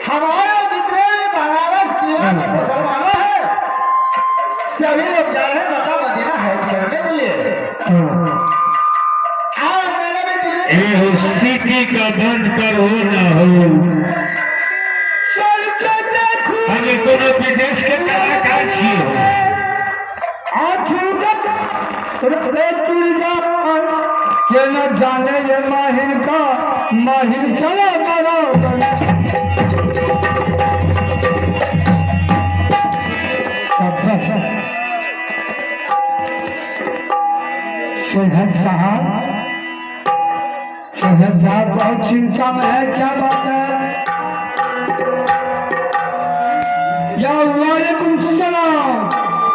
हमारे जितने भी बनारस किला में मुसलमानों हैं सभी लोग जा रहे हैं मक्का मदीना हज करने के लिए। मेरे भी दिल में सिटी का बंद करो ना हो हमें कोनो विदेश के कलाकार छी हो के न जाने ये माहिर का माहिर चला करो शहर साहब बहुत चिंता में है। क्या बात है? या वालेकुम सलाम।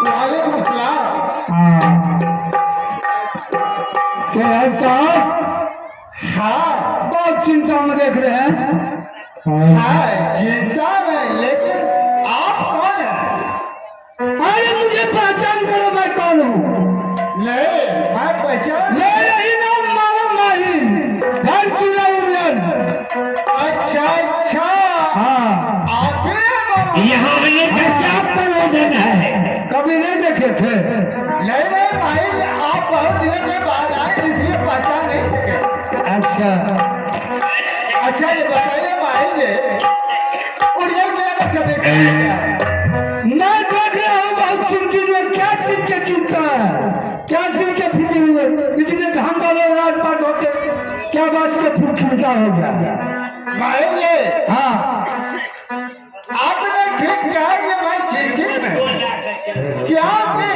वालेकुम सलाम। शहर साहब हाँ बहुत चिंता में देख रहे हैं। हाँ चिंता में, लेकिन आप कौन हैं? अरे मुझे पहचान करो, मैं कौन हूँ? नहीं मैं पहचान मेरा ही नाम मामा माहिर घर की उड़न। अच्छा अच्छा हाँ आप ही हैं मामा? यहाँ आने का क्या प्रयोजन है? कभी नहीं देखे थे। नहीं नहीं भाई आप बहुत दिनों के बाद आए इसलिए पहचान नहीं सके। अच्छा अच्छा ये बताइए भाई जी उड़िया किला का समय क्या है? मैं देख रहा हूँ बहुत चिंतित है। क्या चीज के चिंता है? क्या चीज के फिक्र हुए? इतने धाम वाले राजपाट होते क्या बात के फिर चिंता हो गया? भाई जी हाँ आपने ठीक कहा कि मैं चिंतित में क्योंकि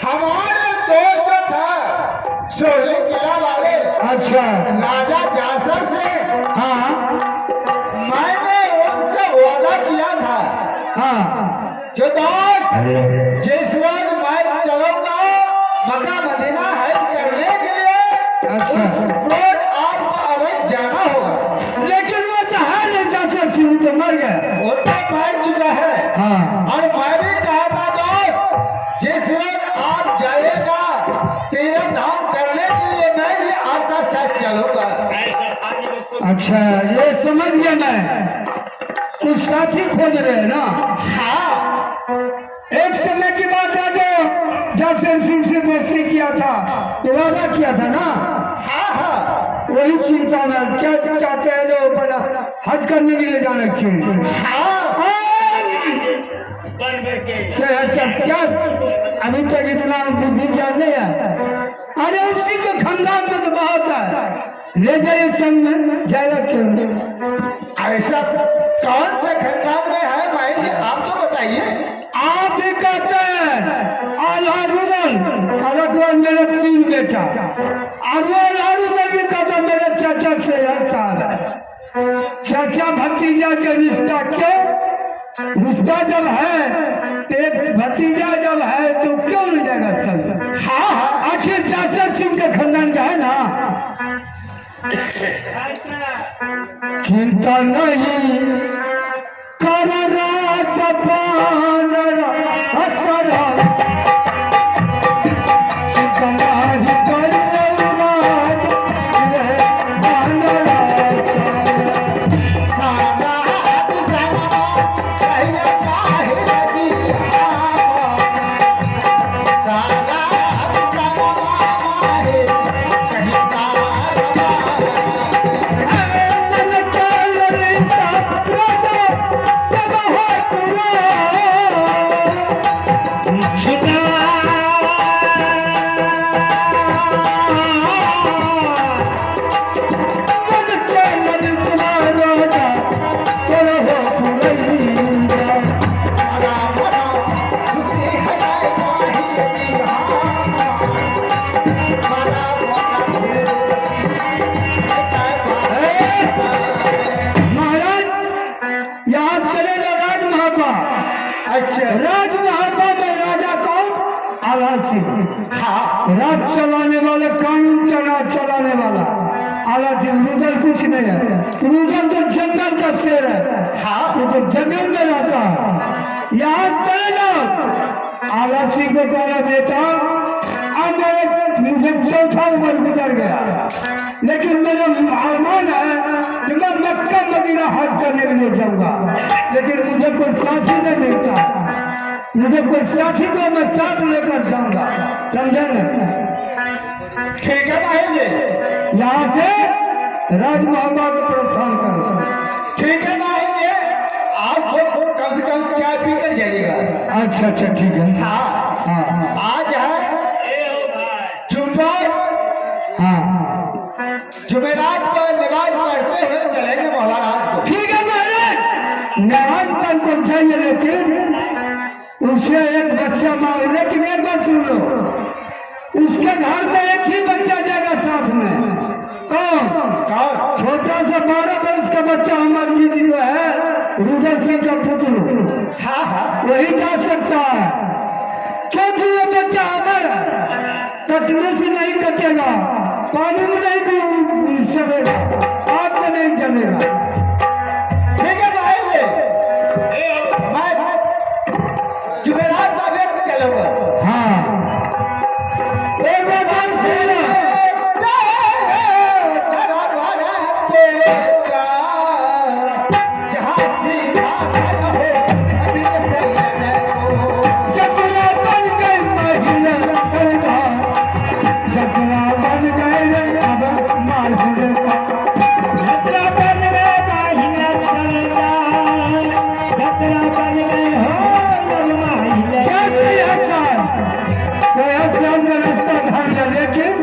हमारे दोस्त जो था शोले किला वाले अच्छा राजा जासर से हाँ मैंने उनसे वादा किया था हाँ जो दोस्त जिस रोज मैं चलूंगा मक्का मदीना हज करने के लिए अच्छा। उस रोज आपको अवश्य जाना होगा। लेकिन वो तो है नहीं चाचा सिंह तो मर गए। वो तो मर चुका है हाँ और मैं भी कहा था दोस्त जिस रोज आप जाइएगा तीरथ धाम करने के लिए मैं भी आपका साथ चलूंगा। अच्छा ये समझ गया मैं। कुछ साथी खोज रहे हैं ना? हाँ एक समय की बात है जो जसर सिंह से दोस्ती किया था तो वादा किया था ना? हाँ हाँ वही चिंता में क्या चाहते हैं जो बड़ा हज करने के लिए जाना चाहिए। हाँ क्या अभी तक इतना बुद्धि ज्ञान नहीं है? अरे उसी के खानदान में तो बहुत है। ले जाइए संग में जाएगा क्यों? ऐसा कौन से खानदान में है भाई जी आप तो बताइए। आप भी कहते हैं आल्हा रुदल अरकवान मेरे 3 बेटा और वो आल्हा रुदल भी कहता मेरे चाचा से 1 साल है। चाचा भतीजा के रिश्ता क्यों? रिश्ता जब है एक भतीजा जब है तो क्यों नहीं जाएगा संग? हाँ आखिर चाचा सिंह के खानदान का है ना। चिंता नहीं करना जपान असरा चिंता नहीं करना आला सिंह, हाँ राज चलाने वाला, कानून चलाने वाला आला सिंह। रुदल कुछ नहीं है, रुदल तो जंगल का शेर है, हाँ वो तो जंगल में रहता है। यहाँ चले जाओ। आला सिंह को कहना बेटा अब मुझे चौथा उम्र गुजर गया, लेकिन मेरा अरमान है कि मैं मक्का मदीना हज करने के लिए जाऊंगा, लेकिन मुझे कोई साथी नहीं मिलता। मुझे कोई साथी को मैं साथ लेकर जाऊंगा, समझे न? ठीक है भाई जी, यहाँ से राजमहल को प्रस्थान करो। ठीक है भाई जी, आप कम से कम चाय पी कर जाइएगा। अच्छा अच्छा ठीक है। हाँ हाँ आज है जुम्मा, हाँ जुमेरात को नमाज पढ़ते हुए चलेंगे महाराज को। ठीक है महाराज, नमाज पर को चाहिए, लेकिन उससे एक बच्चा मांग, लेकिन एक बात सुन लो, उसके घर में एक ही बच्चा जाएगा साथ में। कौन? कौन? छोटा सा 12 वर्ष का बच्चा हमारी जी जो है, रुदल सिंह का पुत्र, हाँ हाँ वही जा सकता है, क्योंकि ये बच्चा हमारा कटने से नहीं कटेगा, पानी में नहीं चलेगा, आग में नहीं चलेगा। ठीक है भाई जी, मैं जुमेरात का वेट चलूंगा। हाँ एक बार सुनो, जकरा बन गई महिला करवा, जकरा बन गई अब मालूम का, जकरा बन गई महिला करवा, जकरा बन गई हो महिला। कैसे हसन का रास्ता धर लिया, लेकिन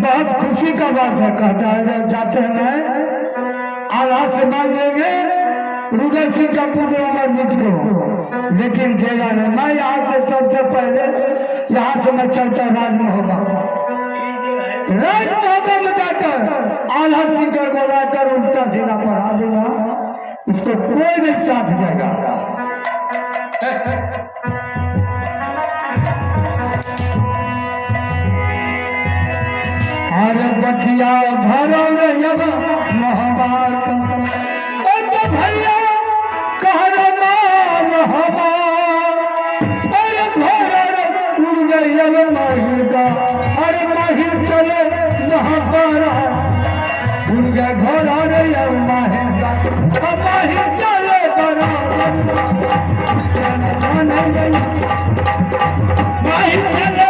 बहुत खुशी का बात है। कहता है जब जाते हैं मैं आला से मांग लेंगे रुदल सिंह का पुत्र अमरजीत को, लेकिन देगा नहीं। मैं यहाँ से सबसे पहले यहाँ से मैं चलता राजमहल में जाकर आला सिंह को बुलाकर उल्टा सीधा पढ़ा दूंगा, उसको कोई नहीं साथ देगा। अरे बखिया भरो जब मोहब्बत, तो भैया कहना मान हवा, अरे घोड़ा उड़ गई अब माहिर का, अरे माहिर चले वहाँ पर उड़ गया घोड़ा रे अब माहिर का, अब माहिर चले बराबर माहिर चले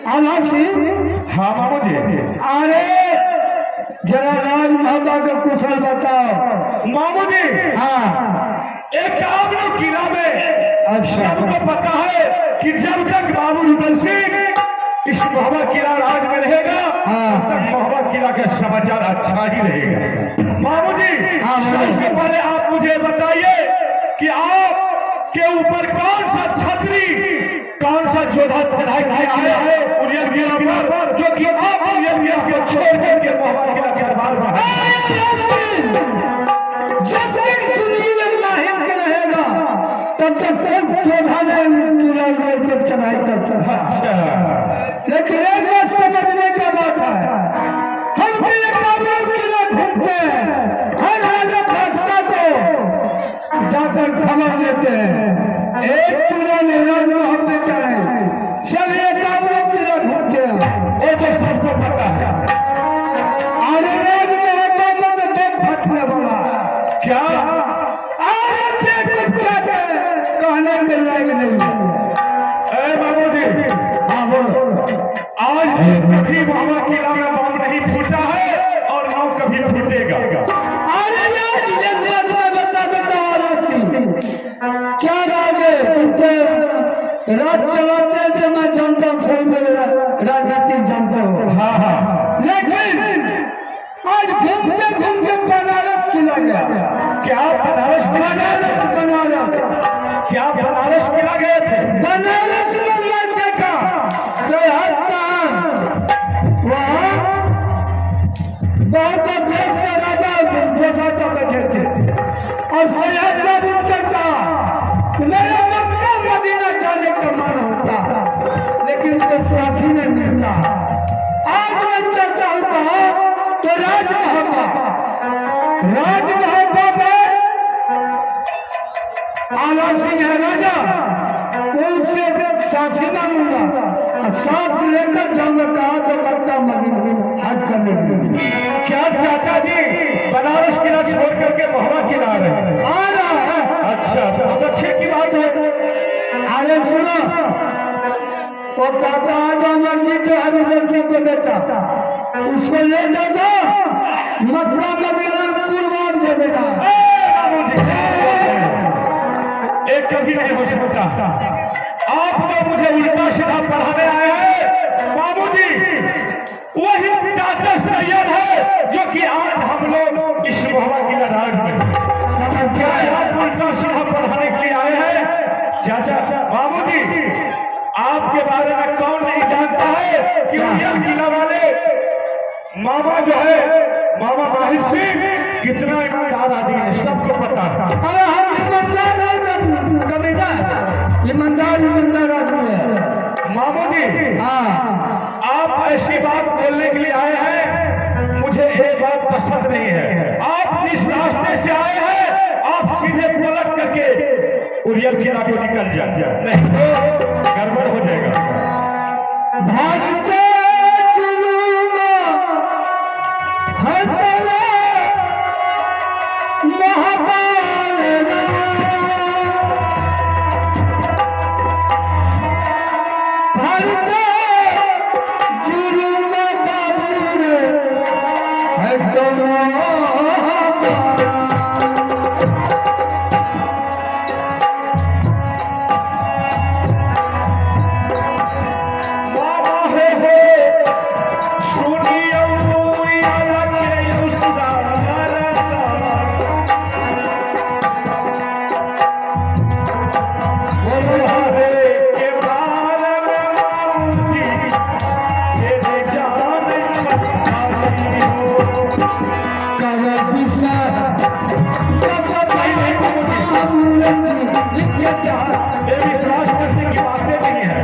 आलासी हाँ मामू जी। अरे जरा राज महबा का कुशल बताओ। मामू जी हाँ एक काम लोग किला में अच्छा सबको पता है कि जब तक बाबू रुदल सिंह इस मोहब्बत किला राज में रहेगा हाँ। तब तक मोहब्बत किला का समाचार अच्छा ही रहेगा। मामू जी हाँ, मामू जी। सबसे पहले आप मुझे बताइए कि आप के ऊपर कौन सा छतरी कौन सा जोधा चढ़ाई किया है उरियन गिरा पर, जो कि आप उरियन गिरा को छोड़ करके मोहब्बत किला के दरबार में आए। जब तक जिंदगी में नाहिद के रहेगा तब तक जोधा ने पर चढ़ाई कर सकता। अच्छा लेकिन एक बात समझने का बात है, हम भी एक काबुल किला घूमते हैं, हर राजा बादशाह को जाकर खबर देते हैं। एक किला ने राजमहल में चढ़े, सब एक काबुल किला घूमते हैं, वो तो सबको पता है। अरे राजमहल में तो देख फटने वाला क्या अरे देख कहते कहने के लायक नहीं है। ए बाबू जी हाँ बोलो। आज कभी मोहब्बत किला में बम नहीं फूटा है और ना कभी फूटेगा। अरे यार ये बात मैं बता देता हूँ आलासी। क्या राज है तुमसे राज चलाते हैं जो मैं जानता हूँ, सही में राजनीतिक जानते हो। हाँ हाँ लेकिन आज घूमते घूमते बनारस किला गया। क्या बनारस किला गए थे? क्या बनारस किला गए थे? बनारस में मैं देखा वहाँ बहुत देश का राजा जोधा बैठे थे और सैयद साहब उत्तर कहा मेरा मक्का मदीना जाने का मन होता, लेकिन कोई साथी नहीं मिलता। आज मैं चलता हूँ कहा तो राजमहल में आला सिंह है राजा, उससे साथी मांगूंगा और साथ लेकर जाऊंगा। कहा तो मक्का मदीना हज करने के लिए। क्या चाचा जी बनारस किला छोड़ करके मोहब्बत किला आ रहे हैं? आ रहा है। अच्छा बहुत अच्छे की बात है। अरे सुनो, वो कहता आज मर्जी के हरिजन सिंह को देता, उसको ले जाओ मक्का मदीना कुर्बान दे देगा। बाबू जी एक कभी नहीं हो सकता। आप तो मुझे उल्टा सीधा पढ़ाने आए हैं। बाबू जी वही चाचा सैयद है जो कि आज हम लोग इस मोहब्बत किला राज में समझते हैं। आप उल्टा सीधा पढ़ाने के लिए आए हैं। चाचा बाबू जी आपके बारे में कौन नहीं जानता है कि उरियन किला वाले मामा जो है मामा माहिर सिंह कितना ईमानदार आदमी है, सबको पता था। अरे हम ईमानदार नहीं कभी ना, ईमानदार आदमी है। मामू जी हाँ आप ऐसी बात बोलने के लिए आए हैं, मुझे एक बात पसंद नहीं है। आप जिस रास्ते से आए हैं आप सीधे पलट करके उरियन किला को निकल जाए, नहीं तो गड़बड़ हो जाएगा। भागते चलूंगा हर तरफ महाबालना, भागते चलूंगा बाबू रे हर विश्वास करने की बातें नहीं है।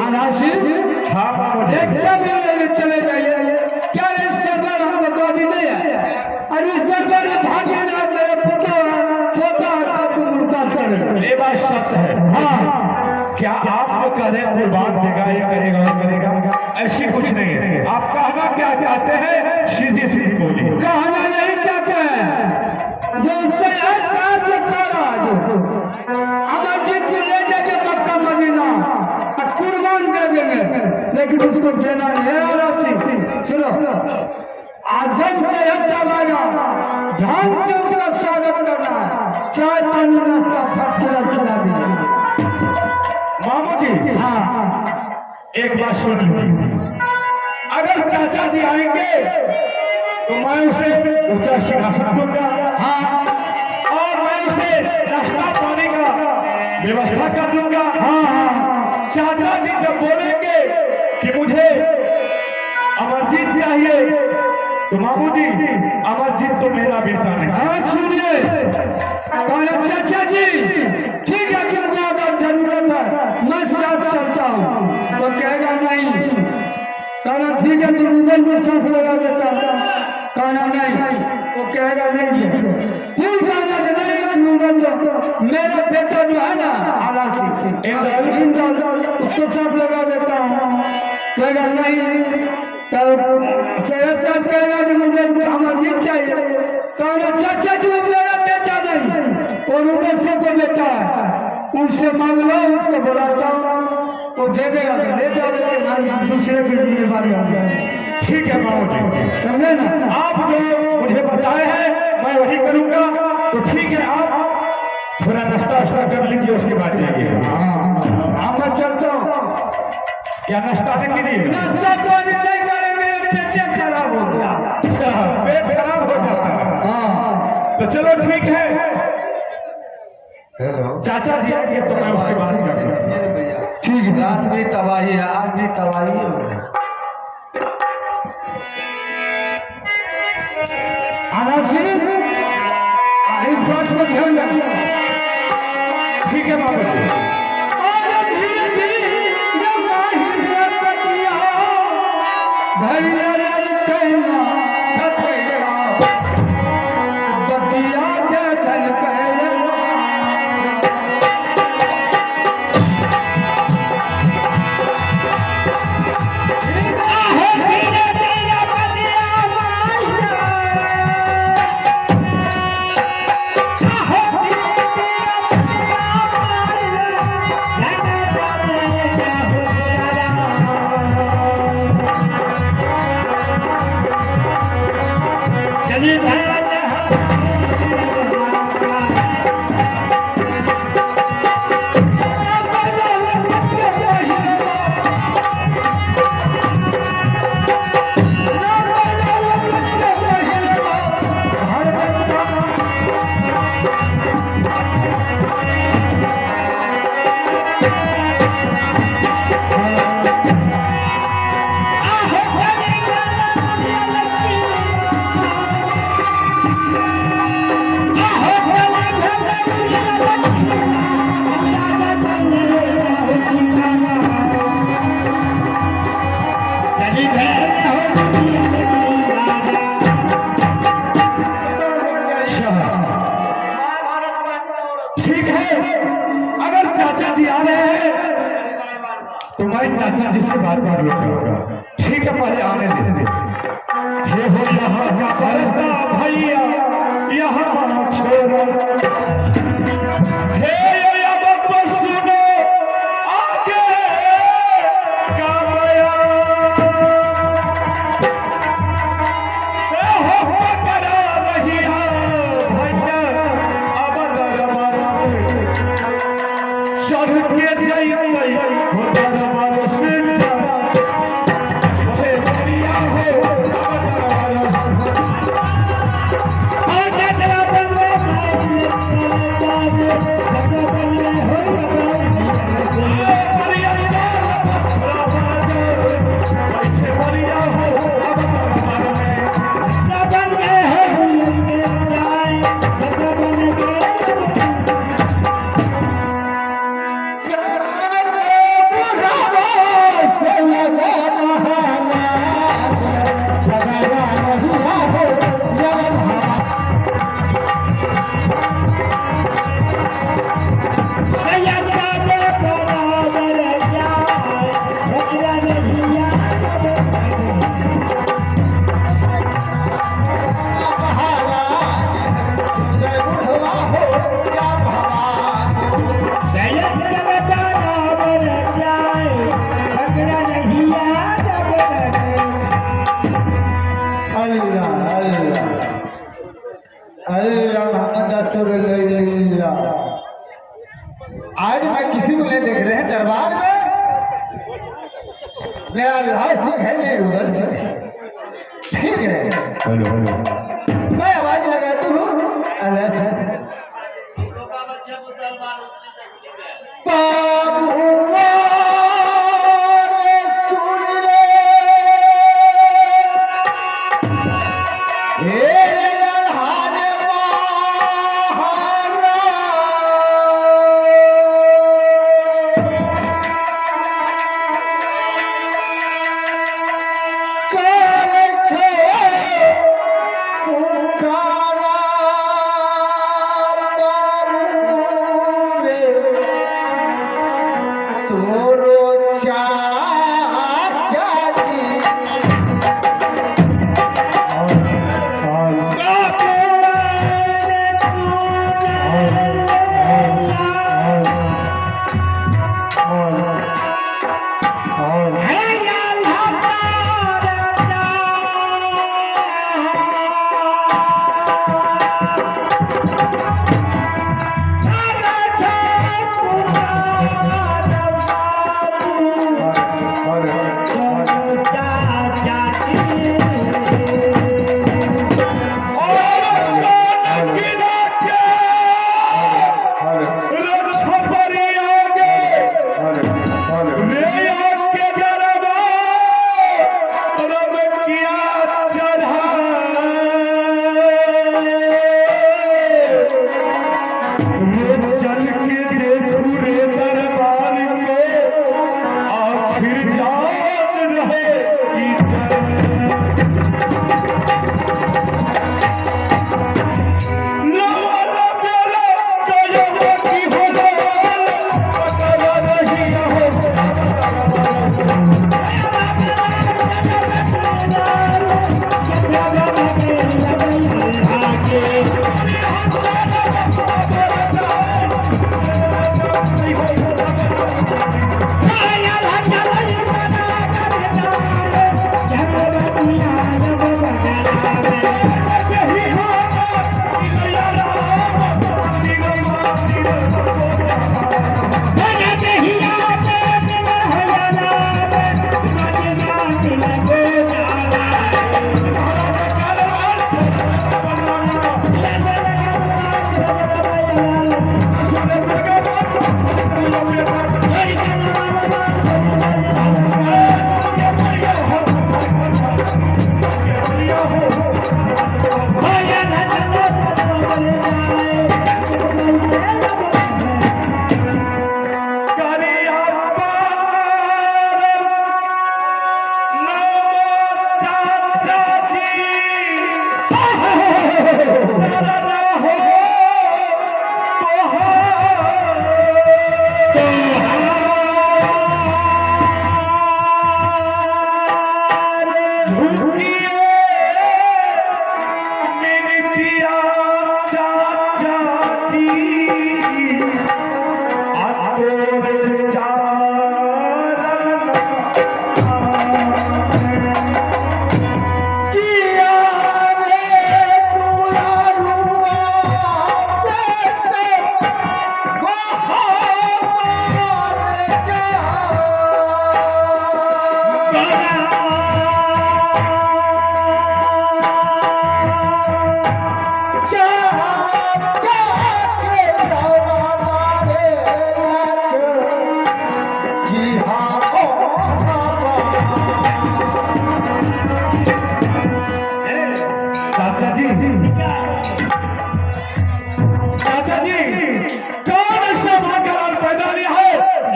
आलासी हाँ मामूजी। एक भी लेके चले जाइए। क्या इस दरबार हमको तो अभी नहीं है, और इस दरबार में भाग्य ना मेरे पोता आपको मुर्गा करे। ये बात सत्य है। हाँ, क्या आप जो कह रहे हैं कुर्बान देगा, ये करेगा, ये करेगा, ऐसी कुछ नहीं है। आप कहना क्या चाहते हैं, सीधी सीधी बोलिए। कहना यही चाहते हैं जो सैयद साहब ने कहा जो अमरजीत को ले जाके मक्का मदीना और कुर्बान दे देंगे, लेकिन उसको देना नहीं है। सुनो, आजम सैयद साहब आएगा, ध्यान से उसका स्वागत करना है, चाय पानी नाश्ता फर्स्ट क्लास खिला दीजिए। मामू जी, हाँ, एक बात सुन लीजिए। अगर चाचा जी आएंगे तो मैं उसे ऊंचा सिंहासन दूंगा। हाँ, और मैं उसे नाश्ता पानी का व्यवस्था कर दूंगा। हाँ, चाचा जी जब बोलेंगे कि मुझे अमरजीत चाहिए, तो मामू जी अमरजीत तो मेरा बेटा नहीं। हाँ, सुनिए, कहना चाचा जी ठीक है, तुमको अगर जरूरत है मैं साथ चलता हूँ, तो कहेगा नहीं। कहना ठीक है, तुम उधर में साथ लगा देता, कहना नहीं, वो कहेगा नहीं। फिर कहना कि नहीं, तुम उधर तो मेरा बेटा जो है ना आलासी इंदौल, उसको साथ लगा देता हूँ, कहेगा नहीं। तो सैयद साहब कहेगा कि मुझे अमरजीत चाहिए, कहना चाचा जी वो मेरा बेटा नहीं, और उधर से तो बेटा है, उससे मांग लो, उसको बुलाता हूँ, वो दे देगा, ले जाओ, लेकिन दूसरे की जिम्मेदारी हो गया। ठीक है मामू जी, समझे ना? आप जो मुझे बताए हैं मैं वही करूंगा। तो ठीक है, आप थोड़ा नाश्ता वास्ता कर लीजिए, उसके बाद जाइए। हाँ, मैं चलता हूँ। या नाश्ता नहीं कीजिए? नाश्ता पानी नहीं करेंगे, पेट खराब हो गया। अच्छा, पेट खराब हो जाता है। हाँ, तो चलो ठीक है, हेलो, चाचा जी आएंगे तो मैं उसके बाद करूंगा। ठीक है। रात भी तबाही है, आज भी तबाही है। आलासी, इस बात को ध्यान रखना। ठीक है मामू जी। और धीरे धीरे माहिर बतिया धैर्य कहना छपेगा, बतिया जन कहना। ठीक है, अगर चाचा जी आ रहे हैं तो मैं चाचा जी से बात कर लूंगा। ठीक है, पहले आने दे। ये हो यहाँ का बरता भैया, यहाँ छोड़ो। हे अब तो सुनो आगे का बयान। हो पकड़ा रही है भैया, अब दरबार चढ़ के जाइए हो दरबार से छे बढ़िया हो दरबार। मैं अल्लाह से है नहीं उधर से ठीक है हेलो हेलो मैं आवाज लगाती हूँ अल्लाह से बाबुआ रे सुन ले हे रे अल्हाने महारा करे छे पुकारा बाबू रे तोरो चाचा जी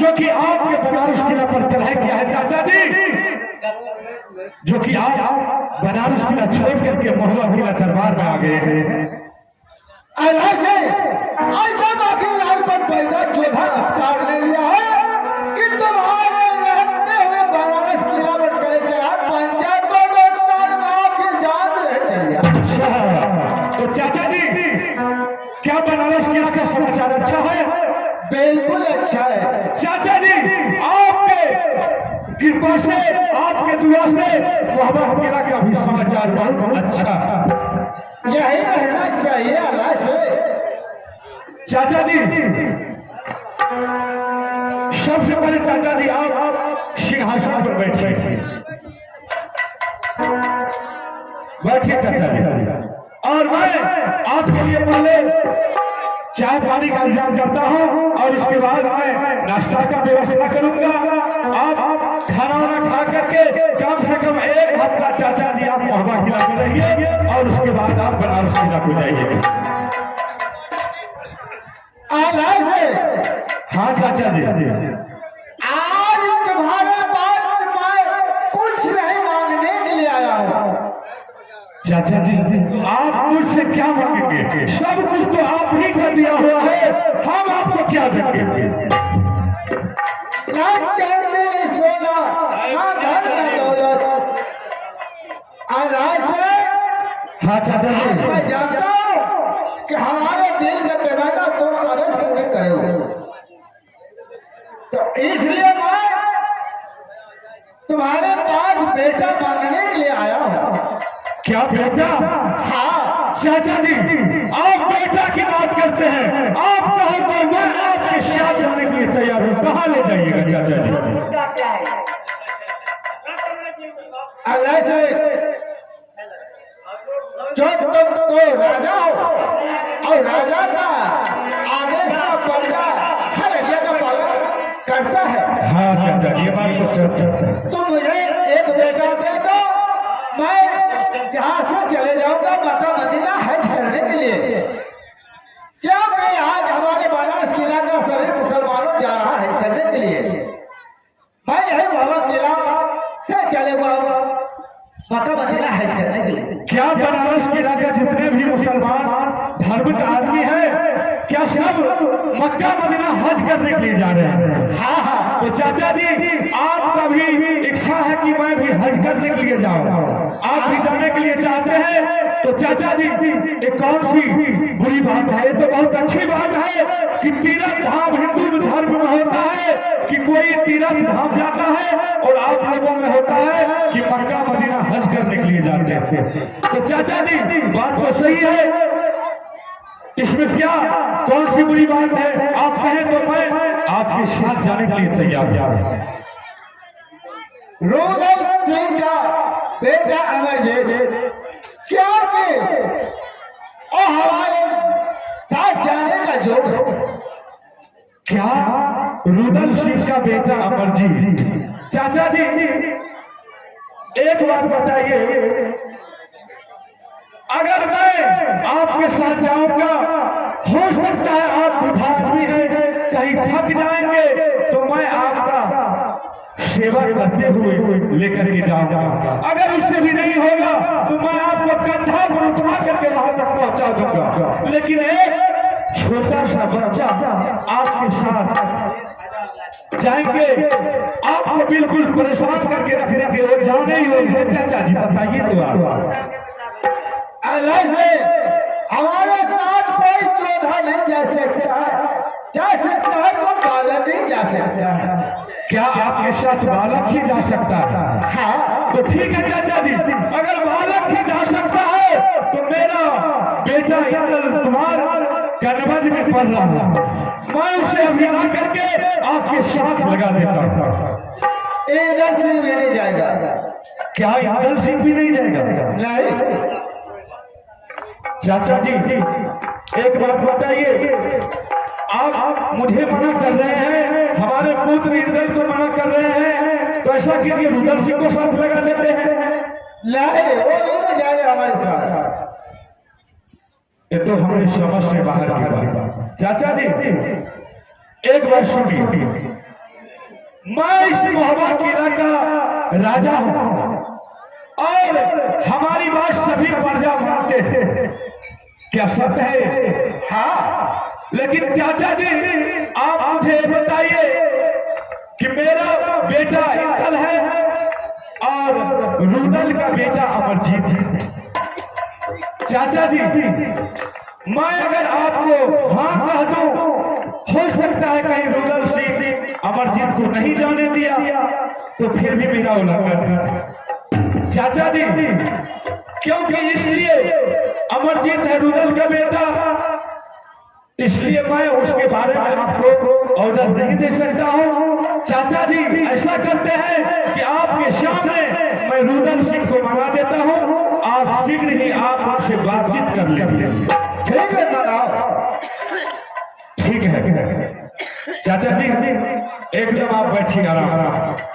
जो कि आपके बनारस किला पर चढ़ाई किया है चाचा जी, जो कि आप बनारस किला छोड़ करके महुआ किला दरबार में आ गए हैं। अल्लाह से ऐसा बाकी लाल पर पैदा चौधा अवतार ले लिया है कि तुम्हारे रहते हुए बनारस किला पर करे चढ़ा पंचायत को 10 साल का आखिर जान रहे चल जा। अच्छा तो चाचा जी क्या बनारस किला का समाचार अच्छा है? बिल्कुल अच्छा है चाचा जी, आपके कृपा से आपके दुआ से महुआ किला का भी समाचार बहुत अच्छा। यही रहना चाहिए अल्लाह से। चाचा जी सबसे पहले चाचा जी आप सिंहासन पर बैठे। बैठिए चाचा जी। और मैं आपके लिए पहले चाय पानी का इंतजाम करता हूँ और इसके बाद मैं नाश्ता का व्यवस्था करूंगा। आप खाना वाना खा करके कम से कम एक हफ्ता चाचा जी आप मोहब्बा खिला के रहिए और उसके बाद आप बनारस किला को जाइए। हाँ चाचा जी, आज तुम्हारे पास मैं कुछ नहीं मांगने के लिए आया हूँ। चाचा जी आप मुझसे क्या मांगेंगे? सब कुछ तो आप ही का दिया हुआ है, हम आपको क्या देंगे? ना चांदी न सोना, ना धन न दौलत। आज से हाँ चाचा जी, मैं जानता हूँ कि हमारे दिल का तमन्ना तुम अवश्य पूरी करोगे, तो इसलिए मैं तुम्हारे पास बेटा मांगने के लिए आया हूँ। क्या बेटा? हाँ चाचा जी आप बेटा की बात करते हैं, आप कहो तो मैं आपके साथ जाने के लिए तैयार हूँ। कहाँ ले जाइएगा चाचा जी? अल्लाह से जो तुम तो राजा हो और राजा का आदेश का प्रजा हर आज्ञा का पालन करता है। हाँ चाचा जी, ये बात तो सच है। तुम मुझे एक बेटा दे दो, मैं यहाँ से चले जाऊंगा मक्का मदीना हज करने के लिए, क्योंकि आज हमारे बनारस किला का सभी मुसलमानों जा रहा है हज करने के लिए। मैं यही बाबा किला से चलेगा मक्का मदीना हज करने के लिए। क्या बनारस किला के जितने भी मुसलमान धार्मिक आदमी है, क्या सब मक्का मदीना हज करने के लिए जा रहे हैं? हाँ हाँ, तो चाचा जी आपका भी इच्छा है कि मैं भी हज करने के लिए जाऊं, आप भी जाने के लिए चाहते हैं। तो चाचा जी ये कौन सी बुरी बात है? ये तो बहुत अच्छी बात है कि तीर्थ धाम हिंदू धर्म में होता है कि कोई तीर्थ धाम जाता है और आप लोगों में होता है कि मक्का मदीना हज करने के लिए जाते हैं। तो चाचा जी बात तो सही है, इसमें क्या कौन सी बुरी बात है? आप कहें तो मैं आपके साथ जाने के लिए तैयार हूं। रुदल सिंह का बेटा अमरजीत, क्योंकि और हमारे साथ जाने का जोग हो। क्या रुदल सिंह का बेटा अमरजीत? चाचा जी एक बात बताइए, अगर मैं आपके साथ जाऊंगा, हो सकता है आप बुढ़ा आदमी हैं, कहीं थक जाएंगे, तो मैं आपका सेवा करते हुए लेकर के जाऊंगा। अगर उससे भी नहीं होगा तो मैं आपको कंधा पर उठा करके वहां तक पहुंचा दूंगा। लेकिन एक छोटा सा बच्चा आपके साथ जाएंगे, आपको बिल्कुल परेशान करके रख देंगे, वो जाने ही होंगे। चाचा जी बताइए तो आप। अल्लाह से हमारे साथ कोई चौधा नहीं जा सकता है तो बालक नहीं जा सकता है। क्या आपके साथ बालक ही जा सकता है? हाँ, तो ठीक है चाचा जी, अगर बालक ही जा सकता है तो मेरा बेटा इंद्र कुमार कनवज में पढ़ रहा है, मैं उसे अभी ला करके आपके साथ लगा देता हूँ। इंदर सिंह भी नहीं जाएगा। क्या इंद्र सिंह भी नहीं जाएगा? नहीं, चाचा जी एक बात बताइए, आप मुझे मना कर रहे हैं, हमारे पुत्र इंद्र को मना कर रहे हैं, तो ऐसा कीजिए रुदल सिंह को साथ लगा देते हैं। नहीं, वो नहीं जाएगा हमारे साथ। ये तो हमारी समझ से बाहर की बात है। चाचा जी एक बात सुनिए, मैं इस मोहब्बा किला का राजा हूं और हमारी बात सभी प्रजा मानते हैं। क्या सत्य है? हाँ, लेकिन चाचा जी आप मुझे बताइए कि मेरा बेटा इंदल है और रुदल का बेटा अमरजीत है। चाचा जी मैं अगर आपको हाँ कह दूं, हो सकता है कहीं रुदल सिंह अमरजीत को नहीं जाने दिया तो फिर भी मेरा उल्लंघन है। चाचा जी क्योंकि इसलिए अमरजीत है रुदल का बेटा, इसलिए मैं उसके बारे में आपको ऑर्डर नहीं दे सकता हूं। चाचा जी ऐसा करते हैं कि आपके सामने मैं रुदल सिंह को मंगा देता हूं, आप फिक्र कि आप आपसे बातचीत कर लीजिए। ठीक है नाना, ठीक है चाचा जी, एकदम आप बैठिए आराम।